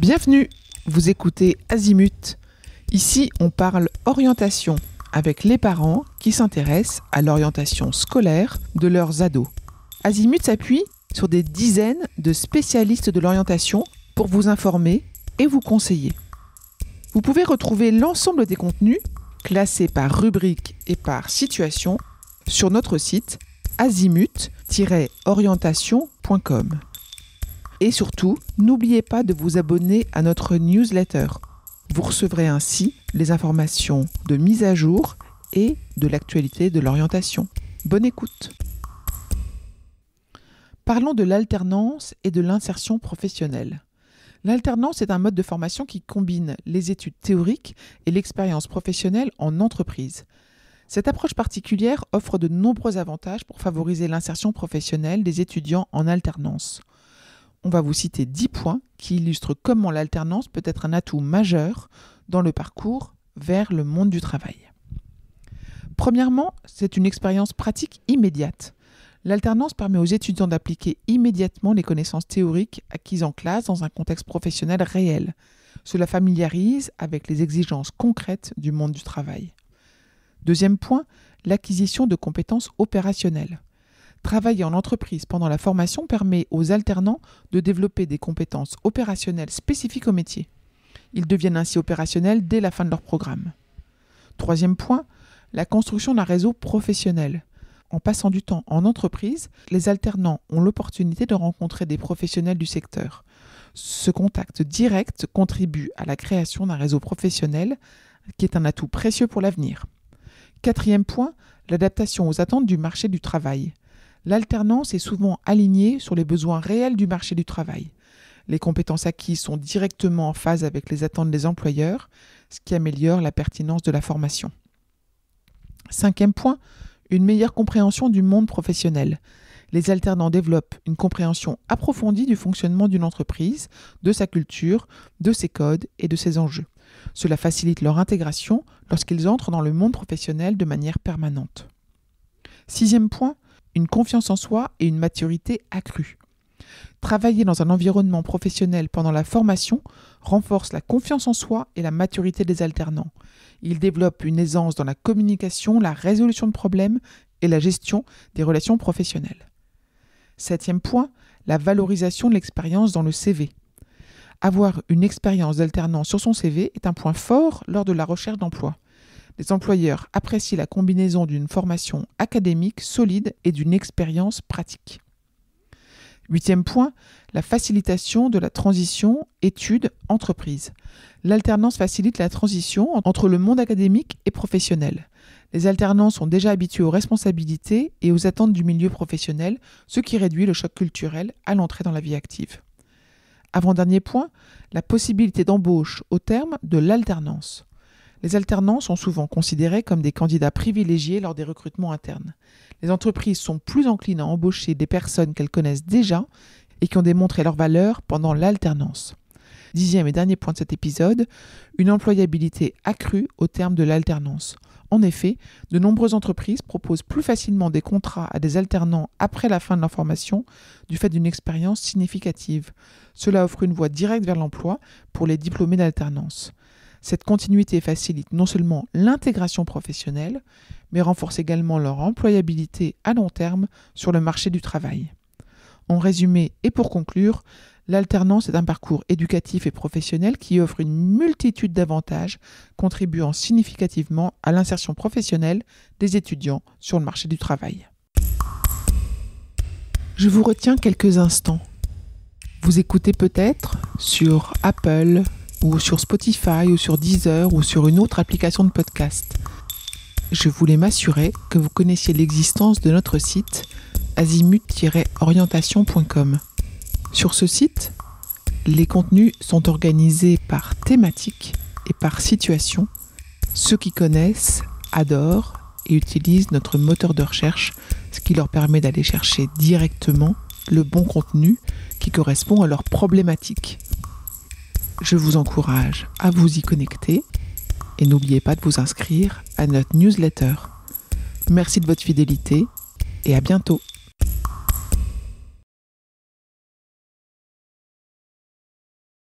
Bienvenue, vous écoutez Azimut. Ici, on parle orientation avec les parents qui s'intéressent à l'orientation scolaire de leurs ados. Azimut s'appuie sur des dizaines de spécialistes de l'orientation pour vous informer et vous conseiller. Vous pouvez retrouver l'ensemble des contenus classés par rubrique et par situation sur notre site azimut-orientation.com. Et surtout, n'oubliez pas de vous abonner à notre newsletter. Vous recevrez ainsi les informations de mise à jour et de l'actualité de l'orientation. Bonne écoute. Parlons de l'alternance et de l'insertion professionnelle. L'alternance est un mode de formation qui combine les études théoriques et l'expérience professionnelle en entreprise. Cette approche particulière offre de nombreux avantages pour favoriser l'insertion professionnelle des étudiants en alternance. On va vous citer 10 points qui illustrent comment l'alternance peut être un atout majeur dans le parcours vers le monde du travail. Premièrement, c'est une expérience pratique immédiate. L'alternance permet aux étudiants d'appliquer immédiatement les connaissances théoriques acquises en classe dans un contexte professionnel réel. Cela familiarise avec les exigences concrètes du monde du travail. Deuxième point, l'acquisition de compétences opérationnelles. Travailler en entreprise pendant la formation permet aux alternants de développer des compétences opérationnelles spécifiques au métier. Ils deviennent ainsi opérationnels dès la fin de leur programme. Troisième point, la construction d'un réseau professionnel. En passant du temps en entreprise, les alternants ont l'opportunité de rencontrer des professionnels du secteur. Ce contact direct contribue à la création d'un réseau professionnel qui est un atout précieux pour l'avenir. Quatrième point, l'adaptation aux attentes du marché du travail. L'alternance est souvent alignée sur les besoins réels du marché du travail. Les compétences acquises sont directement en phase avec les attentes des employeurs, ce qui améliore la pertinence de la formation. Cinquième point, une meilleure compréhension du monde professionnel. Les alternants développent une compréhension approfondie du fonctionnement d'une entreprise, de sa culture, de ses codes et de ses enjeux. Cela facilite leur intégration lorsqu'ils entrent dans le monde professionnel de manière permanente. Sixième point, une confiance en soi et une maturité accrue. Travailler dans un environnement professionnel pendant la formation renforce la confiance en soi et la maturité des alternants. Ils développent une aisance dans la communication, la résolution de problèmes et la gestion des relations professionnelles. Septième point, la valorisation de l'expérience dans le CV. Avoir une expérience d'alternant sur son CV est un point fort lors de la recherche d'emploi. Les employeurs apprécient la combinaison d'une formation académique solide et d'une expérience pratique. Huitième point, la facilitation de la transition études-entreprise. L'alternance facilite la transition entre le monde académique et professionnel. Les alternants sont déjà habitués aux responsabilités et aux attentes du milieu professionnel, ce qui réduit le choc culturel à l'entrée dans la vie active. Avant-dernier point, la possibilité d'embauche au terme de l'alternance. Les alternants sont souvent considérés comme des candidats privilégiés lors des recrutements internes. Les entreprises sont plus enclines à embaucher des personnes qu'elles connaissent déjà et qui ont démontré leur valeur pendant l'alternance. Dixième et dernier point de cet épisode, une employabilité accrue au terme de l'alternance. En effet, de nombreuses entreprises proposent plus facilement des contrats à des alternants après la fin de leur formation du fait d'une expérience significative. Cela offre une voie directe vers l'emploi pour les diplômés d'alternance. Cette continuité facilite non seulement l'intégration professionnelle, mais renforce également leur employabilité à long terme sur le marché du travail. En résumé et pour conclure, l'alternance est un parcours éducatif et professionnel qui offre une multitude d'avantages, contribuant significativement à l'insertion professionnelle des étudiants sur le marché du travail. Je vous retiens quelques instants. Vous écoutez peut-être sur Apple, ou sur Spotify, ou sur Deezer, ou sur une autre application de podcast. Je voulais m'assurer que vous connaissiez l'existence de notre site azimut-orientation.com. Sur ce site, les contenus sont organisés par thématique et par situation. Ceux qui connaissent adorent et utilisent notre moteur de recherche, ce qui leur permet d'aller chercher directement le bon contenu qui correspond à leurs problématiques. Je vous encourage à vous y connecter et n'oubliez pas de vous inscrire à notre newsletter. Merci de votre fidélité et à bientôt.